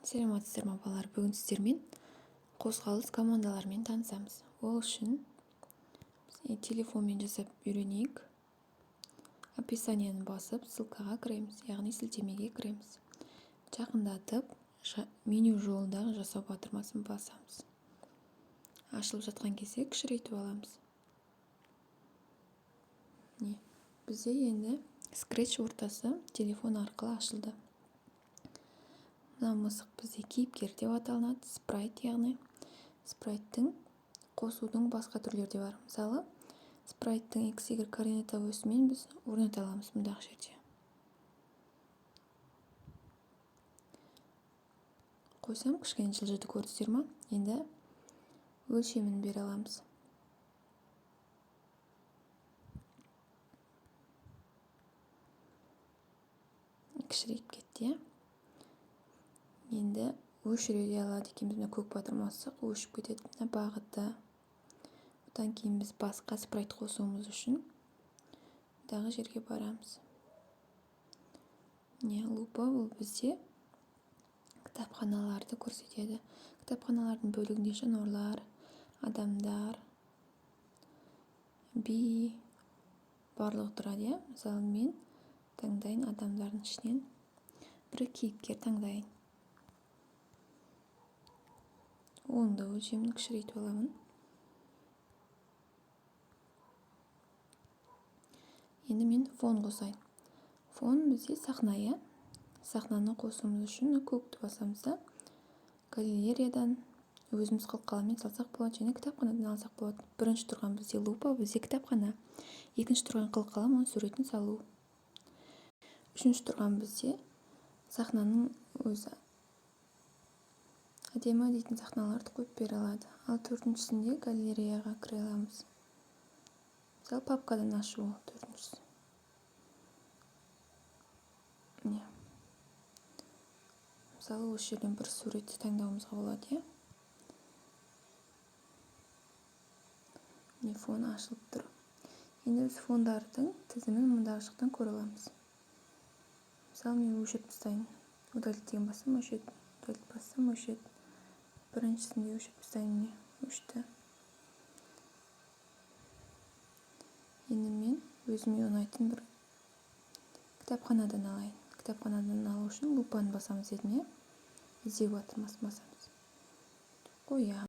Саламатсыздар ма балалар, бүгін сіздермен қозғалыс командаларымен танысамыз. Ол үшін телефонмен жасап үйренейік. Описаниені басып, ссылкаға кіреміз, яғни сілтемеге кіреміз. Жақындатып, меню жолындағы жасау батырмасын басамыз. Ашылып жатқан кезде кішірейтіп аламыз. Бізде енді Scratch ортасы телефон арқылы ашылды. Мына мысық бізде кейіпкер деп аталынады, спрайт, яғни спрайттың қосудың басқа түрлері де бар. Мысалы, спрайттың x-y координата өсімен біз орната аламыз мұндағы жерде. Қойсам, кішкене жылжыды көрдіңіздер ме? Енді өлшемін бере аламыз. Кішірейіп кетті. Енді өшіре алады екенбіз. Мына көк батырмасы өшіп кетеді. Мына бағыты. Одан кейін біз басқа спрайт қосуымыз үшін дағы жерге барамыз. Лупа бұл бізде кітапханаларды көрсетеді. Кітапханалардың бөлігінде жануарлар, адамдар, би барлығы тұрады. Мысалы, мен таңдайын адамдардың ішінен бір кейіпкер таңдайын. Оның да өлшемін кішірейтіп аламын. Енді мен фон қосайын. Фон бізде сахна. Сахнаны қосуымыз үшін көкті басамыз да, галереядан өзіміз қалқаламен салсақ болады, және кітапханадан алсақ болады. Бірінші тұрған бізде лупа, бізде кітапхана. Екінші тұрған қалқалам, оның суретін салу. Үшінші тұрған бізде сахнаның өзі. Әдемі дейтін сахналарды қойып бере алады. Ал төртіншісінде галереяға кіре аламыз. Мысалы, папкадан ашу төртіншісі. Мысалы, осы жерден бір суретті таңдауымызға болады. Фон ашылып тұр. Енді біз фондардың тізімін мұндағы жақтан көре аламыз. Мысалы, мен өшіріп тастайын. Удалить деген басым, өшет. Удалить басым, өшет. Біріншісінде өшіріп тастайын, өшті. Енді мен өзіме ұнайтын бір кітапханадан алайын. Кітапханадан алу үшін лупаны басамыз дедім. Іздеу батырмасын басамыз. Қоямыз.